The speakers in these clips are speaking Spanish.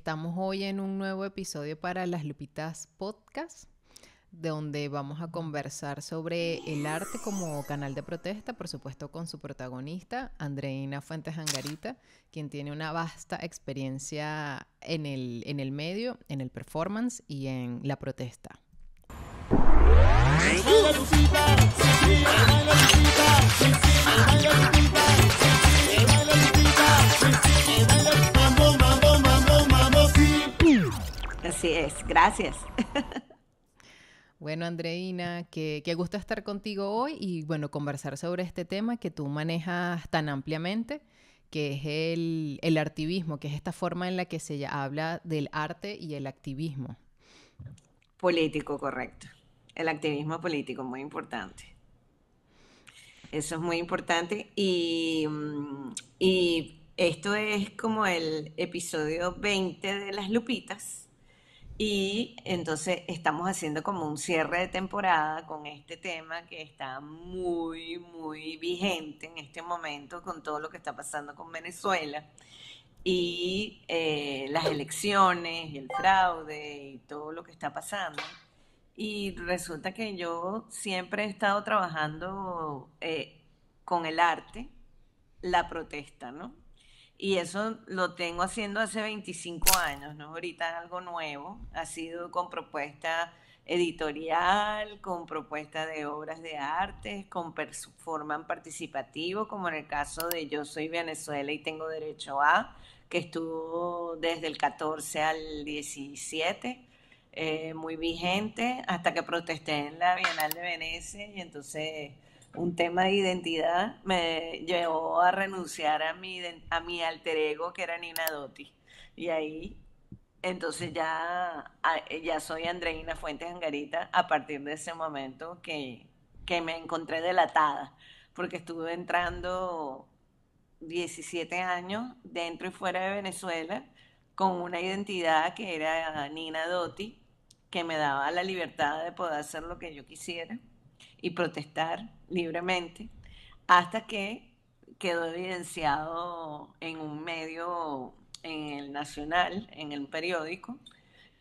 Estamos hoy en un nuevo episodio para Las Lupitas Podcast, donde vamos a conversar sobre el arte como canal de protesta, por supuesto con su protagonista, Andreina Fuentes Angarita, quien tiene una vasta experiencia en el medio, en el performance y en la protesta. Así es, gracias. Bueno, Andreina, qué gusto estar contigo hoy y bueno, conversar sobre este tema que tú manejas tan ampliamente, que es el artivismo, que es esta forma en la que se habla del arte y el activismo. Político, correcto. El activismo político, muy importante. Eso es muy importante y esto es como el episodio 20 de Las Lupitas y entonces estamos haciendo como un cierre de temporada con este tema que está muy, muy vigente en este momento con todo lo que está pasando con Venezuela y las elecciones y el fraude y todo lo que está pasando. Y resulta que yo siempre he estado trabajando con el arte, la protesta, ¿no? Y eso lo tengo haciendo hace 25 años, ¿no? Ahorita algo nuevo, ha sido con propuesta editorial, con propuesta de obras de arte, con performance participativo, como en el caso de Yo Soy Venezuela y Tengo Derecho a, que estuvo desde el 14 al 17, muy vigente, hasta que protesté en la Bienal de Venecia y entonces un tema de identidad me llevó a renunciar a mi alter ego que era Nina Dotti. Y ahí, entonces ya soy Andreina Fuentes Angarita a partir de ese momento que me encontré delatada, porque estuve entrando 17 años dentro y fuera de Venezuela con una identidad que era Nina Dotti, que me daba la libertad de poder hacer lo que yo quisiera y protestar libremente, hasta que quedó evidenciado en un medio, en el Nacional, en el periódico,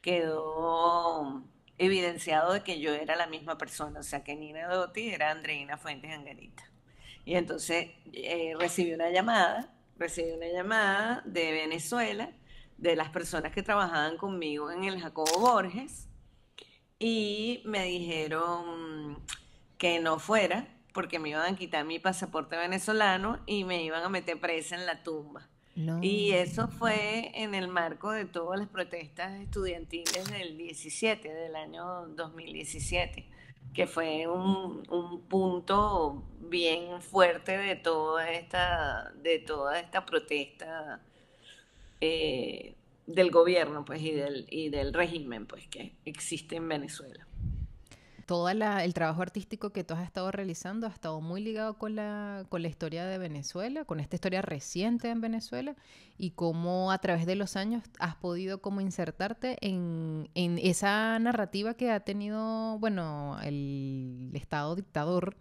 quedó evidenciado de que yo era la misma persona, o sea que Nina Dotti era Andreina Fuentes Angarita. Y entonces recibí una llamada de Venezuela, de las personas que trabajaban conmigo en el Jacobo Borges, y me dijeron que no fuera porque me iban a quitar mi pasaporte venezolano y me iban a meter presa en la tumba. Y No. eso fue en el marco de todas las protestas estudiantiles del 17, del año 2017, que fue un punto bien fuerte de toda esta protesta del gobierno pues, y del régimen pues, que existe en Venezuela. El trabajo artístico que tú has estado realizando ha estado muy ligado con la historia de Venezuela, con esta historia reciente en Venezuela y cómo a través de los años has podido como insertarte en esa narrativa que ha tenido, bueno, el Estado dictador,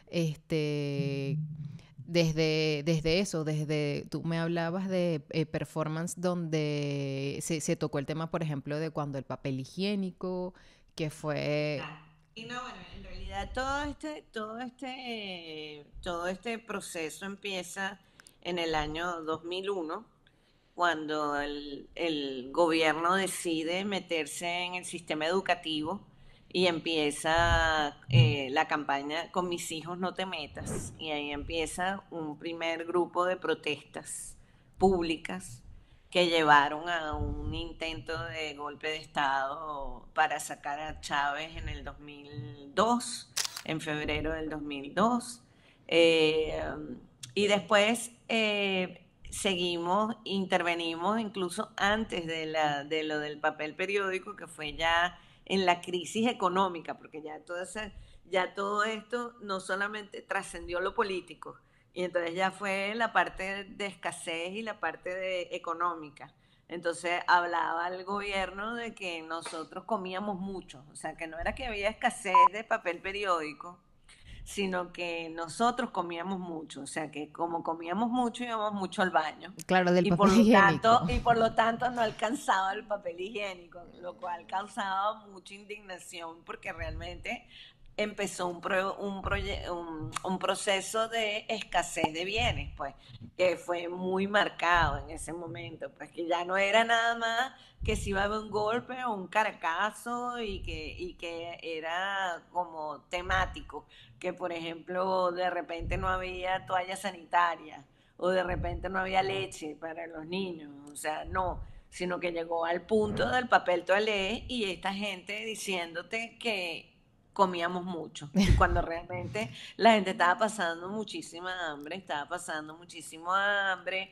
este, desde eso, tú me hablabas de performance donde se tocó el tema, por ejemplo, de cuando el papel higiénico, que fue. Claro. Y no, bueno, en realidad todo este proceso empieza en el año 2001, cuando el gobierno decide meterse en el sistema educativo y empieza la campaña Con mis hijos no te metas. Y ahí empieza un primer grupo de protestas públicas que llevaron a un intento de golpe de Estado para sacar a Chávez en el 2002, en febrero del 2002. Eh, y después intervenimos incluso antes de lo del papel periódico, que fue ya en la crisis económica, porque ya todo esto no solamente trascendió lo político, y entonces ya fue la parte de escasez y la parte económica. Entonces hablaba el gobierno de que nosotros comíamos mucho, o sea, que no era que había escasez de papel periódico, sino que nosotros comíamos mucho, o sea que como comíamos mucho íbamos mucho al baño Claro, del papel higiénico. y por lo tanto no alcanzaba el papel higiénico, lo cual causaba mucha indignación porque realmente empezó un proceso de escasez de bienes, pues, que fue muy marcado en ese momento, pues que ya no era nada más que si iba a haber un golpe o un caracazo y que era como temático, que por ejemplo de repente no había toalla sanitaria o de repente no había leche para los niños, o sea, no, sino que llegó al punto del papel toalé y esta gente diciéndote que comíamos mucho y cuando realmente la gente estaba pasando muchísima hambre, estaba pasando muchísimo hambre,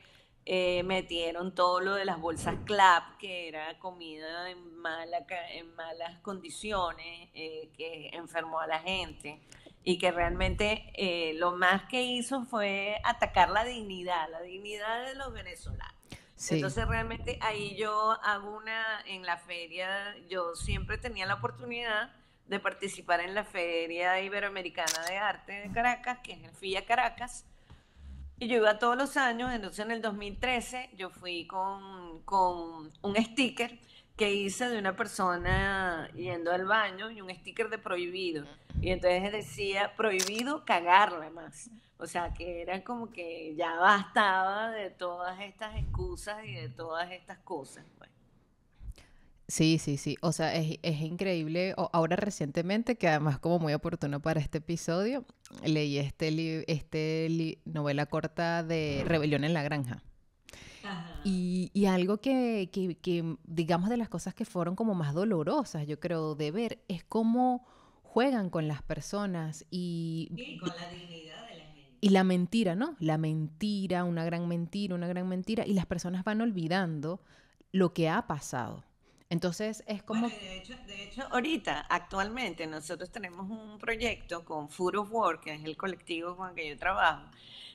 metieron todo lo de las bolsas CLAP, que era comida en malas condiciones, que enfermó a la gente y que realmente lo más que hizo fue atacar la dignidad de los venezolanos. Sí, Entonces realmente ahí yo hago en la feria, yo siempre tenía la oportunidad de participar en la Feria Iberoamericana de Arte de Caracas, que es el FIA Caracas, y yo iba todos los años. Entonces en el 2013 yo fui con un sticker que hice de una persona yendo al baño y un sticker de prohibido. Y entonces decía prohibido cagarla más. O sea que era como que ya bastaba de todas estas excusas y de todas estas cosas, pues. sí, sí, sí. O sea, es increíble. Ahora recientemente, que además como muy oportuno para este episodio, leí novela corta de Rebelión en la Granja. Ajá. Y algo que, digamos, de las cosas que fueron como más dolorosas, yo creo, de ver, es cómo juegan con las personas Sí, con la dignidad de la y gente. la mentira, ¿no? La mentira, una gran mentira, y las personas van olvidando lo que ha pasado. Entonces es Bueno, como, y de hecho, ahorita, actualmente, nosotros tenemos un proyecto con Food of Work, que es el colectivo con el que yo trabajo,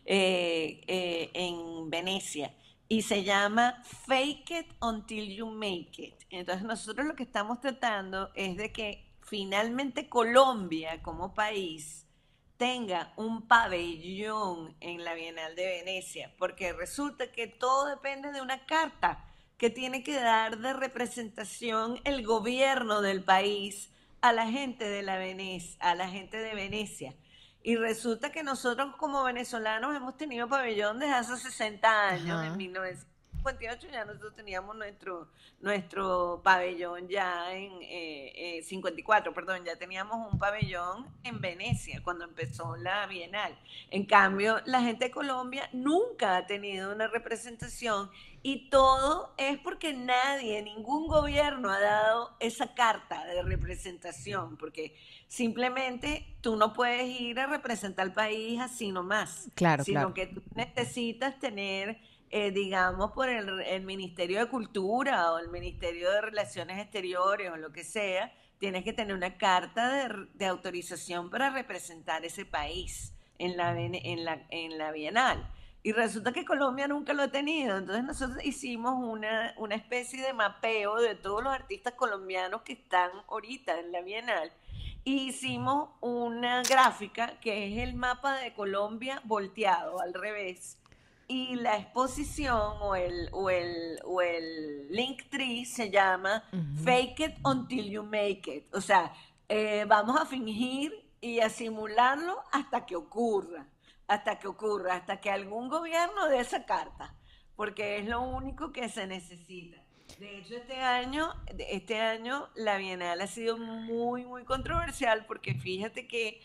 en Venecia, y se llama Fake It Until You Make It. Entonces, nosotros lo que estamos tratando es de que finalmente Colombia, como país, tenga un pabellón en la Bienal de Venecia, porque resulta que todo depende de una carta que tiene que dar de representación el gobierno del país a la gente a la gente de Venecia. Y resulta que nosotros como venezolanos hemos tenido pabellón desde hace 60 años, en ajá, 1958 ya nosotros teníamos nuestro pabellón ya en 54, perdón, ya teníamos un pabellón en Venecia cuando empezó la Bienal. En cambio, la gente de Colombia nunca ha tenido una representación y todo es porque nadie, ningún gobierno ha dado esa carta de representación, porque simplemente tú no puedes ir a representar al país así nomás, claro, sino claro. que tú necesitas tener, digamos, por el Ministerio de Cultura o el Ministerio de Relaciones Exteriores o lo que sea, tienes que tener una carta de autorización para representar ese país en la Bienal. Y resulta que Colombia nunca lo ha tenido. Entonces nosotros hicimos una especie de mapeo de todos los artistas colombianos que están ahorita en la Bienal. Y hicimos una gráfica que es el mapa de Colombia volteado al revés. Y la exposición o el link tree se llama Ujú. Fake It Until You Make It. O sea, vamos a fingir y a simularlo hasta que ocurra, hasta que algún gobierno dé esa carta, porque es lo único que se necesita. De hecho, este año la Bienal ha sido muy, muy controversial porque fíjate que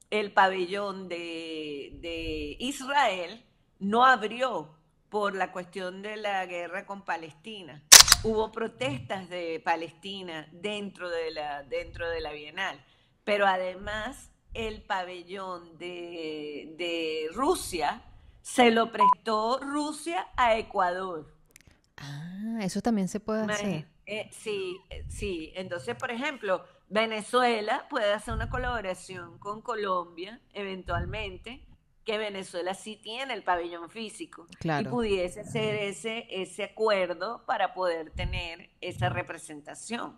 el pabellón de Israel no abrió por la cuestión de la guerra con Palestina. Hubo protestas de Palestina dentro de la Bienal, pero además el pabellón de Rusia se lo prestó Rusia a Ecuador. Ah, eso también se puede hacer. Sí, sí. Entonces, por ejemplo, Venezuela puede hacer una colaboración con Colombia eventualmente, que Venezuela sí tiene el pabellón físico y Claro. pudiese hacer ese acuerdo para poder tener esa representación.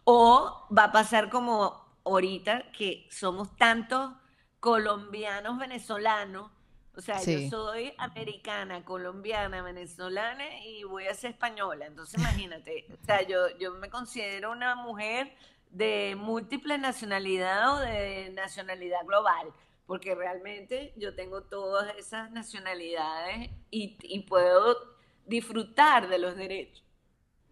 O va a pasar como ahorita que somos tantos colombianos venezolanos. O sea, yo Sí, soy americana, colombiana, venezolana y voy a ser española. Entonces, imagínate, o sea, yo me considero una mujer de múltiple nacionalidad o de nacionalidad global, porque realmente yo tengo todas esas nacionalidades y puedo disfrutar de los derechos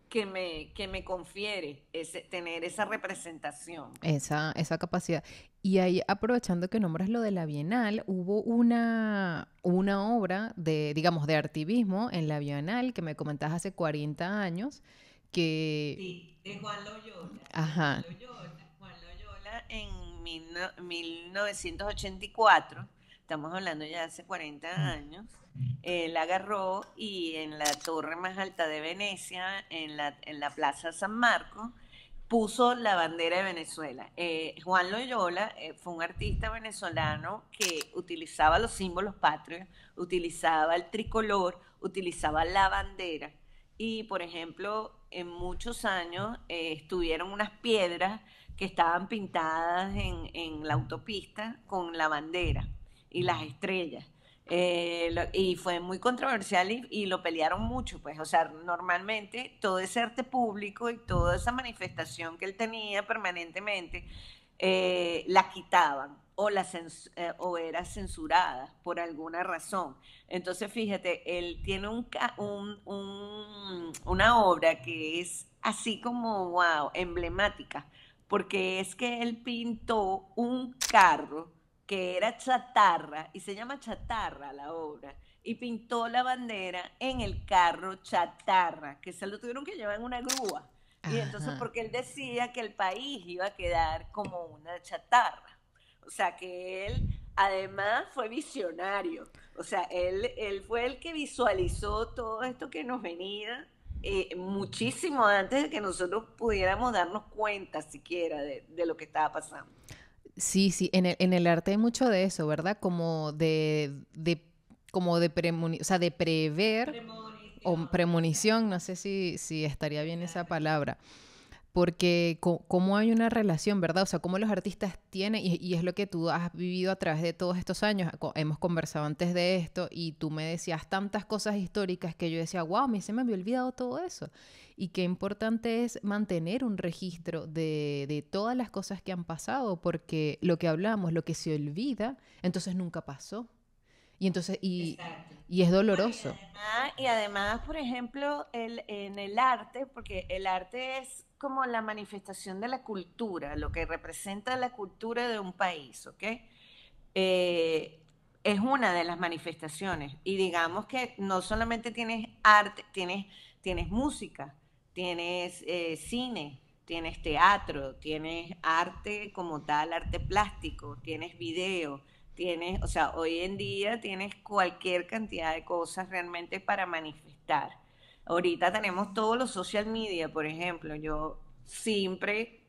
que me confiere tener esa representación. esa capacidad. Y ahí, aprovechando que nombras lo de la Bienal, hubo una obra de, digamos, de artivismo en la Bienal que me comentabas hace 40 años, que, Sí, de Juan Loyola, de Juan ajá, Loyola. Juan Loyola en 1984, estamos hablando ya hace 40 años, él agarró y en la torre más alta de Venecia, en la Plaza San Marco, puso la bandera de Venezuela. Juan Loyola fue un artista venezolano que utilizaba los símbolos patrios, utilizaba el tricolor, utilizaba la bandera y, por ejemplo, en muchos años estuvieron unas piedras que estaban pintadas en la autopista con la bandera y las estrellas. Y fue muy controversial y lo pelearon mucho, pues, o sea, normalmente todo ese arte público y toda esa manifestación que él tenía permanentemente, la quitaban o era censurada por alguna razón. Entonces, fíjate, él tiene una obra que es así como, wow, emblemática, porque es que él pintó un carro que era chatarra, y se llama Chatarra la obra, y pintó la bandera en el carro chatarra, que se lo tuvieron que llevar en una grúa. Y entonces, ajá. porque él decía que el país iba a quedar como una chatarra. O sea, que él además fue visionario. O sea, él fue el que visualizó todo esto que nos venía muchísimo antes de que nosotros pudiéramos darnos cuenta siquiera de lo que estaba pasando. Sí, sí, en el arte hay mucho de eso, ¿verdad? Como de o sea, de prever o Premonición, premonición, no exacto, sé si estaría bien esa exactamente. palabra, porque cómo hay una relación, ¿verdad? O sea, cómo los artistas tienen, y es lo que tú has vivido a través de todos estos años, hemos conversado antes de esto, y tú me decías tantas cosas históricas que yo decía, wow, a mí se me había olvidado todo eso. Y qué importante es mantener un registro de todas las cosas que han pasado, porque lo que hablamos, lo que se olvida, entonces nunca pasó. Y entonces, Exacto. y es Bueno, doloroso. y además, por ejemplo, en el arte, porque el arte es como la manifestación de la cultura, lo que representa la cultura de un país, ¿ok? Eh, es una de las manifestaciones. Y digamos que no solamente tienes arte, tienes música, tienes cine, tienes teatro, tienes arte como tal, arte plástico, tienes video, o sea, hoy en día tienes cualquier cantidad de cosas realmente para manifestar. Ahorita tenemos todos los social media, por ejemplo, yo siempre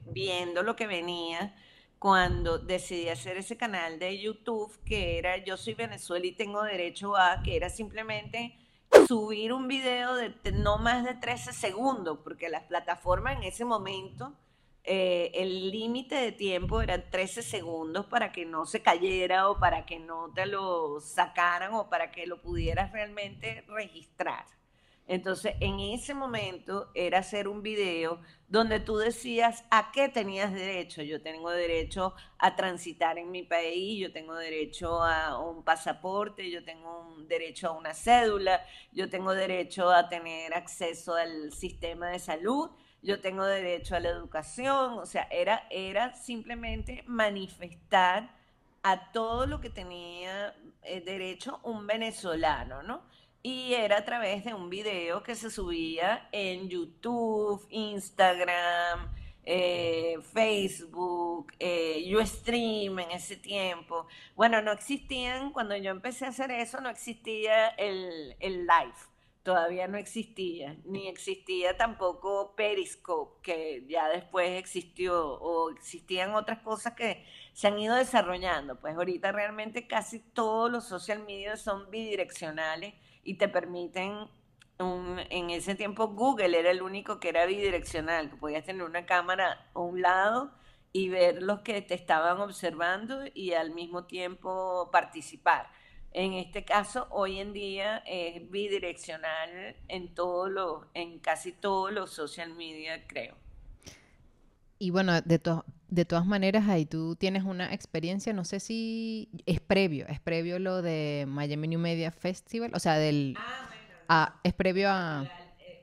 viendo lo que venía cuando decidí hacer ese canal de YouTube que era Yo soy Venezuela y tengo derecho a, que era simplemente subir un video de no más de 13 segundos, porque las plataformas en ese momento, el límite de tiempo era 13 segundos para que no se cayera o para que no te lo sacaran o para que lo pudieras realmente registrar. Entonces, en ese momento era hacer un video donde tú decías a qué tenías derecho. Yo tengo derecho a transitar en mi país, yo tengo derecho a un pasaporte, yo tengo un derecho a una cédula, yo tengo derecho a tener acceso al sistema de salud, yo tengo derecho a la educación. O sea, era simplemente manifestar a todo lo que tenía derecho un venezolano, ¿no? Y era a través de un video que se subía en YouTube, Instagram, Facebook, Ustream en ese tiempo. Bueno, no existían, cuando yo empecé a hacer eso, no existía el live, todavía no existía, ni existía tampoco Periscope, que ya después existió, o existían otras cosas que se han ido desarrollando. Pues ahorita realmente casi todos los social media son bidireccionales y te permiten, en ese tiempo Google era el único que era bidireccional, que podías tener una cámara a un lado y ver los que te estaban observando y al mismo tiempo participar. En este caso, hoy en día es bidireccional en casi todos los social media, creo. Y bueno, de todas maneras, ahí tú tienes una experiencia, no sé si es previo lo de Miami New Media Festival, o sea, Ah, bueno, es previo no, a,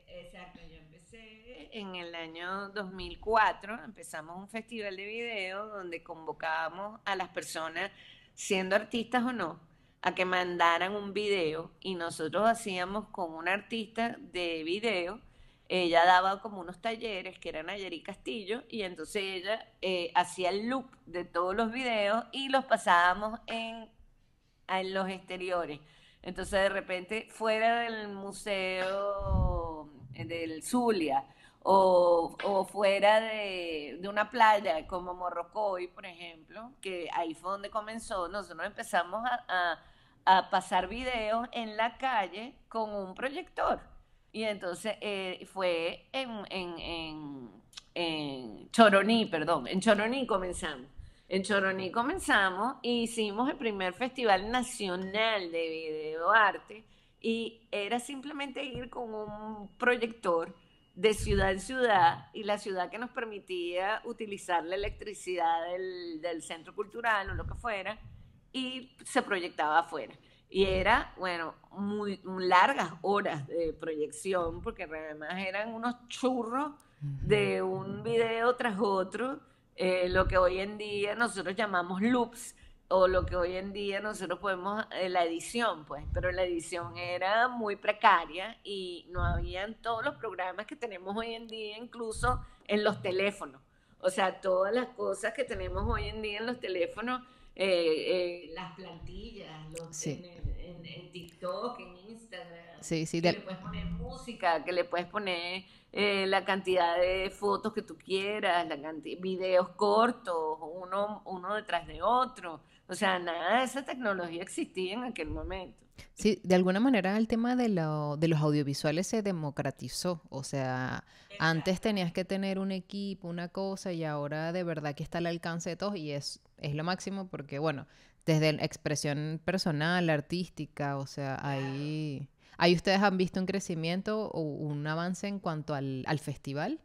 exacto, yo empecé en el año 2004, empezamos un festival de video donde convocábamos a las personas, siendo artistas o no, a que mandaran un video y nosotros hacíamos con una artista de video, ella daba como unos talleres que eran Nayeri Castillo y entonces ella hacía el loop de todos los videos y los pasábamos en los exteriores. Entonces, de repente, fuera del museo del Zulia o fuera de una playa como Morrocoy, por ejemplo, que ahí fue donde comenzó, nosotros empezamos a pasar videos en la calle con un proyector. Y entonces fue en Choroní, perdón, en Choroní comenzamos. En Choroní comenzamos e hicimos el primer Festival Nacional de Videoarte y era simplemente ir con un proyector de ciudad en ciudad y la ciudad que nos permitía utilizar la electricidad del centro cultural o lo que fuera y se proyectaba afuera. Y era, bueno, muy largas horas de proyección porque además eran unos churros ujú, de un video tras otro, lo que hoy en día nosotros llamamos loops o lo que hoy en día nosotros podemos, la edición, pues, pero la edición era muy precaria y no habían todos los programas que tenemos hoy en día, incluso en los teléfonos. O sea, todas las cosas que tenemos hoy en día en los teléfonos, las plantillas, sí, en TikTok, en Instagram, sí, sí, que le puedes poner música, que le puedes poner la cantidad de fotos que tú quieras, videos cortos, uno detrás de otro. O sea, nada de esa tecnología existía en aquel momento. sí, de alguna manera el tema de los audiovisuales se democratizó, o sea, antes tenías Exactamente. que tener un equipo, una cosa, y ahora de verdad que está al alcance de todos y es lo máximo porque, bueno, desde la expresión personal, artística, o sea, Claro. ahí ustedes han visto un crecimiento o un avance en cuanto al festival.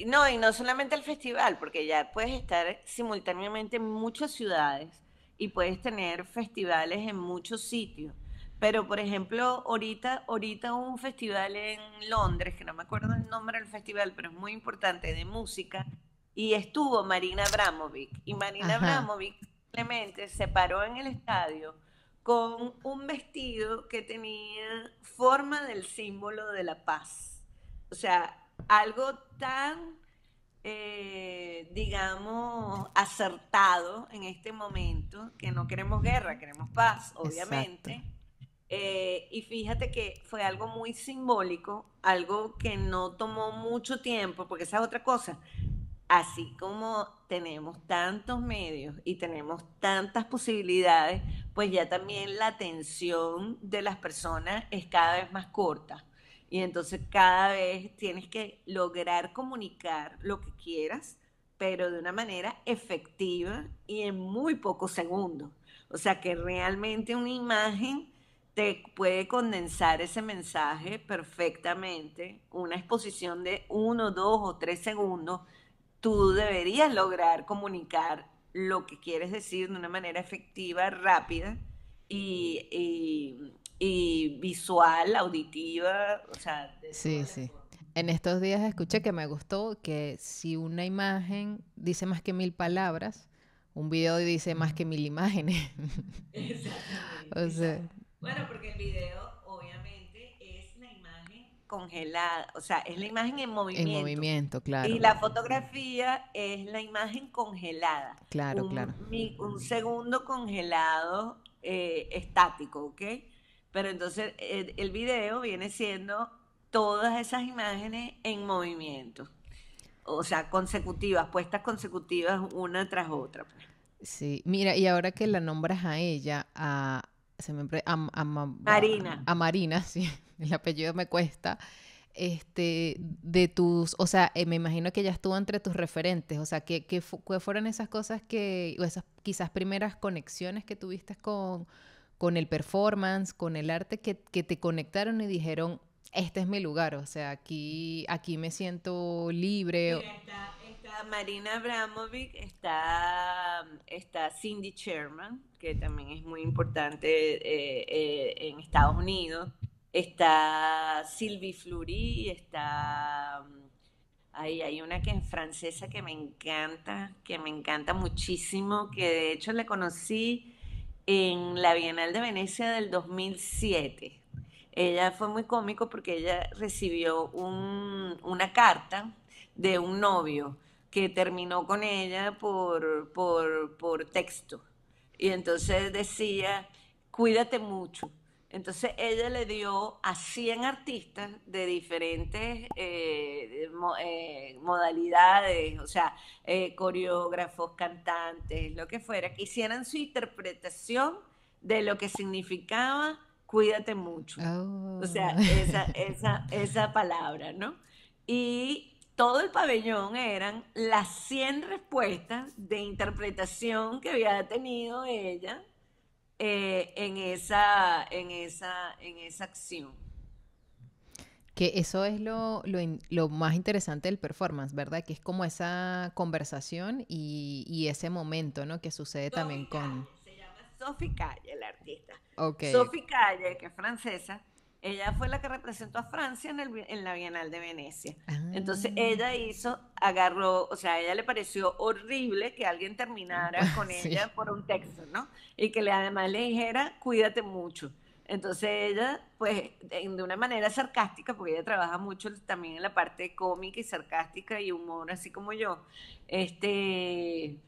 No, y no solamente el festival, porque ya puedes estar simultáneamente en muchas ciudades y puedes tener festivales en muchos sitios. Pero, por ejemplo, ahorita hubo un festival en Londres, que no me acuerdo el nombre del festival, pero es muy importante, de música, y estuvo Marina Abramovic. Y Marina Ajá, Abramovic simplemente se paró en el estadio con un vestido que tenía forma del símbolo de la paz. O sea, algo tan, digamos, acertado en este momento, que no queremos guerra, queremos paz, exacto. obviamente. Y fíjate que fue algo muy simbólico, algo que no tomó mucho tiempo, porque esa es otra cosa. Así como tenemos tantos medios y tenemos tantas posibilidades, pues ya también la atención de las personas es cada vez más corta. Y entonces cada vez tienes que lograr comunicar lo que quieras, pero de una manera efectiva y en muy pocos segundos. O sea que realmente una imagen te puede condensar ese mensaje perfectamente. Una exposición de 1, 2 o 3 segundos, tú deberías lograr comunicar lo que quieres decir de una manera efectiva, rápida y visual, auditiva, o sea, de Sí, todas las sí. formas. En estos días escuché que me gustó que si una imagen dice más que 1000 palabras, un video dice más que 1000 imágenes. Exactamente, O sea, exacto. Bueno, porque el video obviamente es la imagen congelada, o sea, es la imagen en en movimiento. movimiento, Y claro. la fotografía es la imagen congelada, Claro, claro. un segundo congelado estático, ¿ok? Pero entonces el video viene siendo todas esas imágenes en movimiento, o sea, consecutivas, puestas consecutivas una tras otra, pues. Sí. Mira, y ahora que la nombras a ella, se me, a Marina. a Marina, sí, el apellido me cuesta. de tus, o sea, me imagino que ya estuvo entre tus referentes, o sea, ¿qué fueron esas cosas o esas quizás primeras conexiones que tuviste con el performance, con el arte, que te conectaron y dijeron, este es mi lugar, o sea, aquí me siento libre? Mira, está Marina Abramovic, está Cindy Sherman, que también es muy importante en Estados Unidos. Está Sylvie Fleury, ahí hay una que es francesa que me encanta muchísimo, que de hecho le conocí en la Bienal de Venecia del 2007. Ella fue muy cómico porque ella recibió una carta de un novio que terminó con ella por texto. Y entonces decía, cuídate mucho. Entonces ella le dio a 100 artistas de diferentes modalidades, o sea, coreógrafos, cantantes, lo que fuera, que hicieran su interpretación de lo que significaba cuídate mucho. O Oh. sea, esa palabra, ¿no? Y todo el pabellón eran las 100 respuestas de interpretación que había tenido ella en esa acción. Que eso es lo más interesante del performance, ¿verdad? Que es como esa conversación y ese momento, ¿no? Que sucede también Sophie con... Calle, se llama Sophie Calle, la artista. Ok. Sophie Calle, que es francesa, ella fue la que representó a Francia en la Bienal de Venecia. Entonces Ah, ella agarró, o sea, a ella le pareció horrible que alguien terminara con sí. ella por un texto, ¿no? Y que además le dijera, cuídate mucho. Entonces ella, pues, de una manera sarcástica, porque ella trabaja mucho también en la parte cómica y sarcástica y humor, así como yo, este,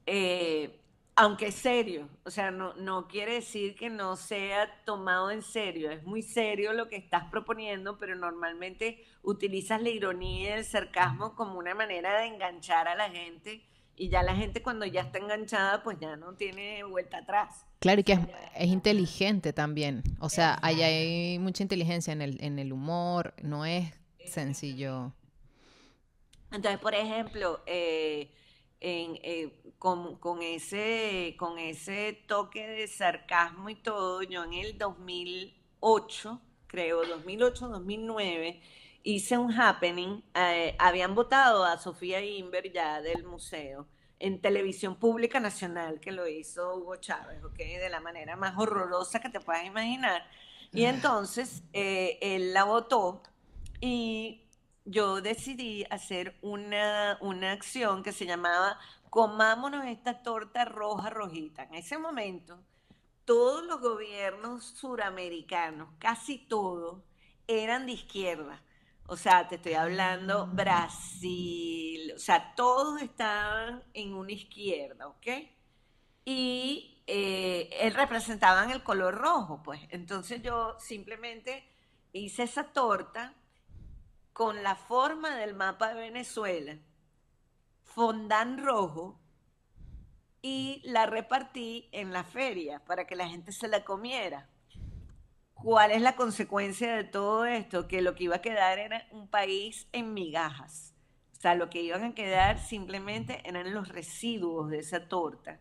eh, aunque es serio, o sea, no quiere decir que no sea tomado en serio, es muy serio lo que estás proponiendo, pero normalmente utilizas la ironía y el sarcasmo como una manera de enganchar a la gente y ya la gente cuando ya está enganchada pues ya no tiene vuelta atrás. Claro, y O que sea, es inteligente también. O sea, ahí exacto, hay mucha inteligencia en el humor, no es exactamente. sencillo. Entonces, por ejemplo, con ese toque de sarcasmo y todo, yo en el 2008, creo, 2008, 2009, hice un happening. Habían votado a Sofía Inver ya del museo en televisión pública nacional, que lo hizo Hugo Chávez, ¿ok? De la manera más horrorosa que te puedas imaginar. Y entonces él la votó y yo decidí hacer una acción que se llamaba Comámonos esta torta roja rojita. En ese momento, todos los gobiernos suramericanos, casi todos, eran de izquierda. O sea, te estoy hablando Ah, Brasil, o sea, todos estaban en una izquierda, ¿ok? Y él representaban el color rojo, pues. Entonces yo simplemente hice esa torta con la forma del mapa de Venezuela, fondant rojo, y la repartí en la feria para que la gente se la comiera. ¿Cuál es la consecuencia de todo esto? Que lo que iba a quedar era un país en migajas. O sea, lo que iban a quedar simplemente eran los residuos de esa torta.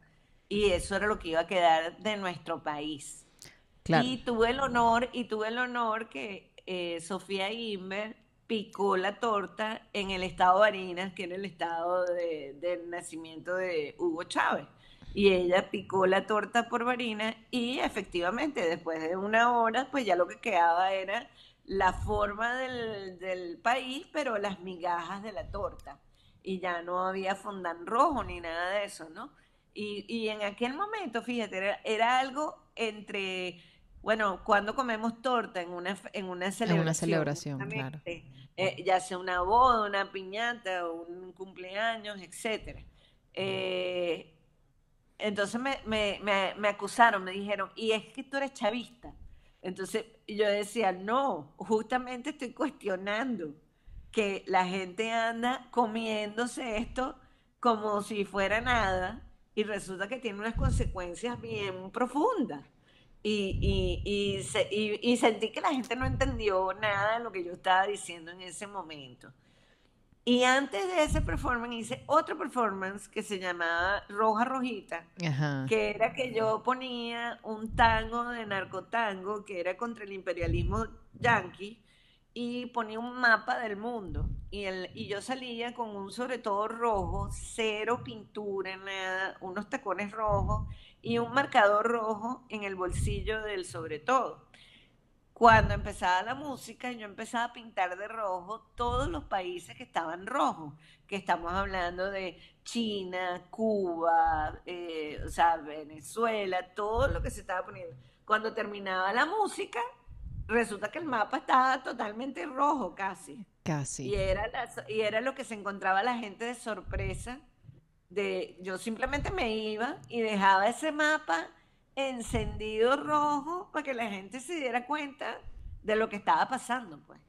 Y eso era lo que iba a quedar de nuestro país. claro. Y tuve el honor que Sofía Inver picó la torta en el estado de Barinas, que era el estado del nacimiento de Hugo Chávez. Y ella picó la torta por Barinas y efectivamente después de una hora, pues ya lo que quedaba era la forma del país, pero las migajas de la torta. Y ya no había fondant rojo ni nada de eso, ¿no? Y en aquel momento, fíjate, era algo entre bueno, cuando comemos torta en una En una celebración, celebración, claro. justamente, ya sea una boda, una piñata, un cumpleaños, etcétera. Eh, entonces me acusaron, me dijeron, y es que tú eres chavista. Entonces yo decía, no, justamente estoy cuestionando que la gente anda comiéndose esto como si fuera nada y resulta que tiene unas consecuencias bien profundas. Y sentí que la gente no entendió nada de lo que yo estaba diciendo en ese momento. Y antes de ese performance hice otro performance que se llamaba Roja Rojita, Ajá. que era que yo ponía un tango de narcotango que era contra el imperialismo yanqui y ponía un mapa del mundo y yo salía con un sobre todo rojo, cero pintura, nada, unos tacones rojos y un marcador rojo en el bolsillo del sobre todo. Cuando empezaba la música, yo empezaba a pintar de rojo todos los países que estaban rojos, que estamos hablando de China, Cuba, o sea, Venezuela, todo lo que se estaba poniendo. Cuando terminaba la música, resulta que el mapa estaba totalmente rojo casi. Casi. Y era lo que se encontraba la gente de sorpresa yo simplemente me iba y dejaba ese mapa encendido rojo para que la gente se diera cuenta de lo que estaba pasando, pues,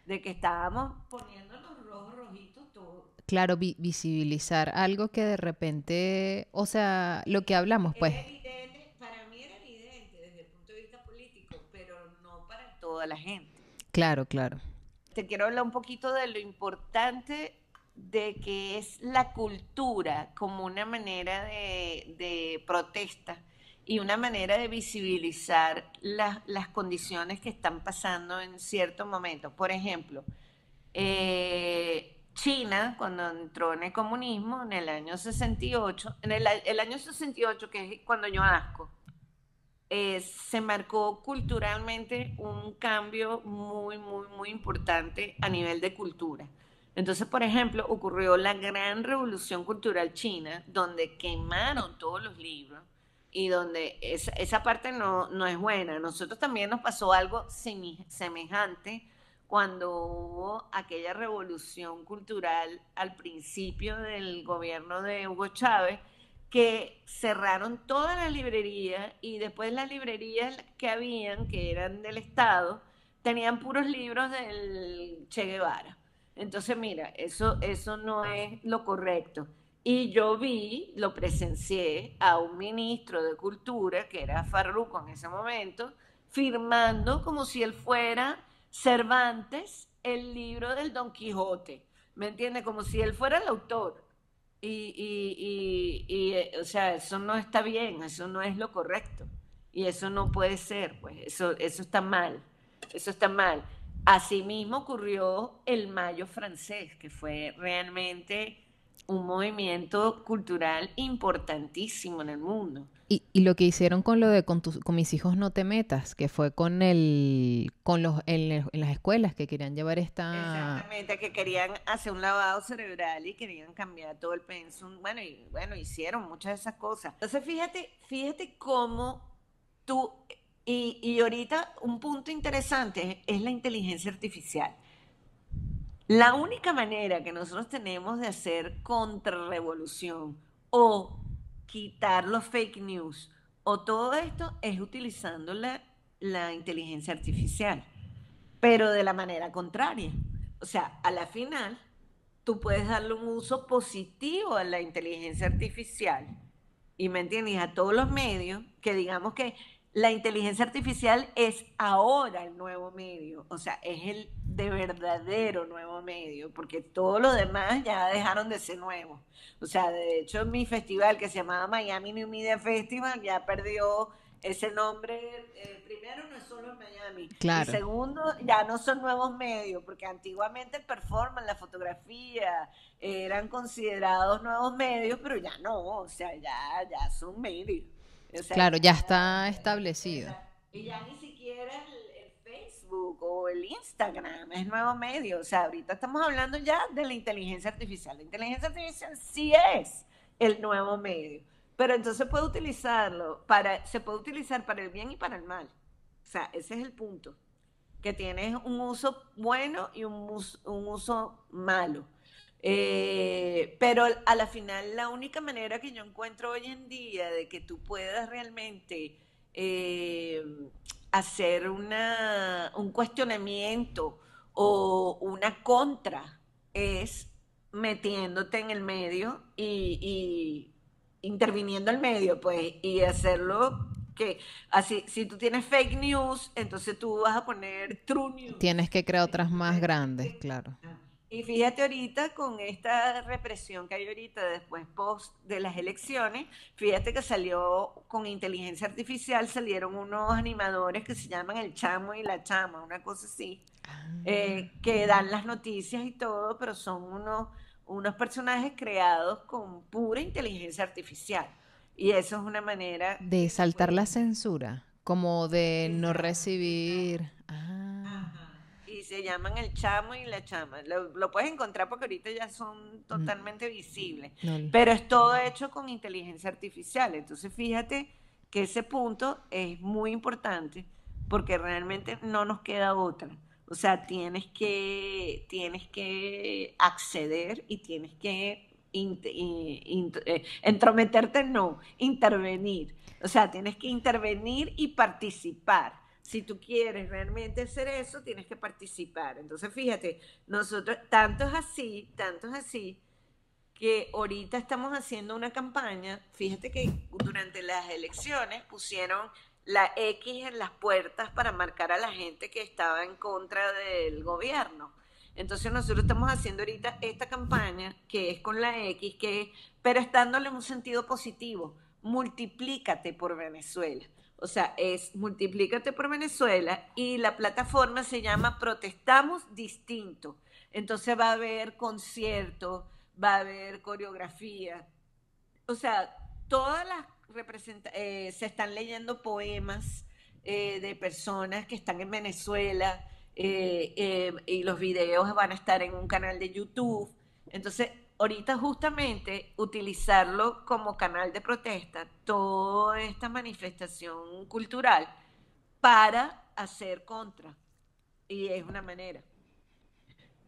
de que estábamos poniendo los rojos rojitos todo. Claro, visibilizar algo que de repente, o sea, lo que hablamos, pues, Era evidente, para mí era evidente desde el punto de vista político, pero no para toda la gente. claro, claro. Te quiero hablar un poquito de lo importante de que es la cultura como una manera de protesta y una manera de visibilizar las condiciones que están pasando en ciertos momentos. Por ejemplo, China, cuando entró en el comunismo en el año 68, el año 68, que es cuando yo nazco, se marcó culturalmente un cambio muy, muy, muy importante a nivel de cultura. Entonces, por ejemplo, ocurrió la gran revolución cultural china, donde quemaron todos los libros y donde esa parte no es buena. Nosotros también nos pasó algo semejante cuando hubo aquella revolución cultural al principio del gobierno de Hugo Chávez, que cerraron todas las librerías y después las librerías que habían, que eran del Estado, tenían puros libros del Che Guevara. Entonces, mira, eso no es lo correcto. Y yo vi, lo presencié a un ministro de Cultura, que era Farruco en ese momento, firmando como si él fuera Cervantes el libro del Don Quijote. ¿Me entiende? Como si él fuera el autor. O sea, eso no está bien, eso no es lo correcto. Y eso no puede ser, pues, eso está mal, eso está mal. Asimismo ocurrió el Mayo francés, que fue realmente un movimiento cultural importantísimo en el mundo. Y lo que hicieron con lo de con mis hijos no te metas, que fue con con los en las escuelas que querían llevar esta. Exactamente, que querían hacer un lavado cerebral y querían cambiar todo el pensum. Bueno, hicieron muchas de esas cosas. Entonces, fíjate cómo tú, y ahorita un punto interesante es la inteligencia artificial. La única manera que nosotros tenemos de hacer contrarrevolución o quitar los fake news o todo esto es utilizando la inteligencia artificial, pero de la manera contraria. O sea, a la final, tú puedes darle un uso positivo a la inteligencia artificial y me entiendes, a todos los medios, que digamos que la inteligencia artificial es ahora el nuevo medio, o sea, es el de verdadero nuevo medio, porque todos los demás ya dejaron de ser nuevos. O sea, de hecho, mi festival que se llamaba Miami New Media Festival ya perdió ese nombre. Primero, no es solo en Miami, y Claro, segundo, ya no son nuevos medios, porque antiguamente el performance, la fotografía, eran considerados nuevos medios, pero ya no, o sea, ya son medios. O sea, claro, ya, ya está establecido. y ya ni siquiera el Facebook o el Instagram es nuevo medio. O sea, ahorita estamos hablando ya de la inteligencia artificial. La inteligencia artificial sí es el nuevo medio, pero entonces se puede utilizar para el bien y para el mal. O sea, ese es el punto, que tienes un uso bueno y un uso malo. Pero a la final, la única manera que yo encuentro hoy en día de que tú puedas realmente eh, hacer un cuestionamiento o una contra es metiéndote en el medio y interviniendo el medio, pues, y hacerlo. que así, si tú tienes fake news, entonces tú vas a poner true news. Tienes que crear otras más Entonces, grandes, claro. y fíjate ahorita con esta represión que hay ahorita después post de las elecciones, fíjate que salió con inteligencia artificial, salieron unos animadores que se llaman el Chamo y la Chama, una cosa así, que dan las noticias y todo, pero son unos personajes creados con pura inteligencia artificial. Y eso es una manera De que se saltar puede... la censura, como de no Exacto, recibir. Ah, y se llaman el chamo y la chama. Lo puedes encontrar porque ahorita ya son n- totalmente visibles, no. pero es todo hecho con inteligencia artificial. Entonces fíjate que ese punto es muy importante porque realmente no nos queda otra. O sea, tienes que acceder y tienes que entrometerte, no, intervenir. O sea, tienes que intervenir y participar. Si tú quieres realmente hacer eso, tienes que participar. Entonces, fíjate, nosotros, tanto es así, que ahorita estamos haciendo una campaña. Fíjate que durante las elecciones pusieron la X en las puertas para marcar a la gente que estaba en contra del gobierno. Entonces nosotros estamos haciendo ahorita esta campaña que es con la X, pero es dándole un sentido positivo. Multiplícate por Venezuela. O sea, es multiplícate por Venezuela y la plataforma se llama Protestamos Distinto. Entonces va a haber conciertos, va a haber coreografía. O sea, se están leyendo poemas de personas que están en Venezuela, y los videos van a estar en un canal de YouTube. Entonces, ahorita justamente utilizarlo como canal de protesta, toda esta manifestación cultural para hacer contra. Y es una manera.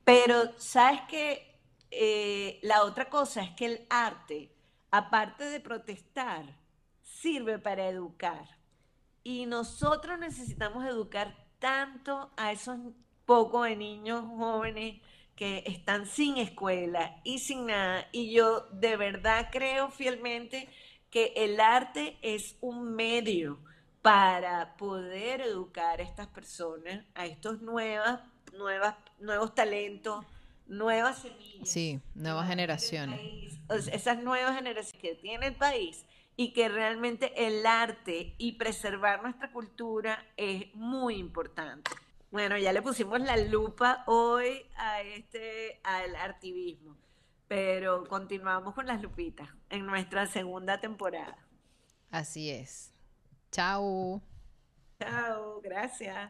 Pero, ¿sabes qué? La otra cosa es que el arte, aparte de protestar, sirve para educar. Y nosotros necesitamos educar tanto a esos pocos de niños jóvenes que están sin escuela y sin nada. Y yo de verdad creo fielmente que el arte es un medio para poder educar a estas personas, a estos nuevos talentos, nuevas semillas Sí, que nuevas van a tener el generaciones. país, o sea, esas nuevas generaciones que tiene el país, y que realmente el arte y preservar nuestra cultura es muy importante. Bueno, ya le pusimos la lupa hoy al artivismo, pero continuamos con las lupitas en nuestra segunda temporada. Así es. Chao. Chao, gracias.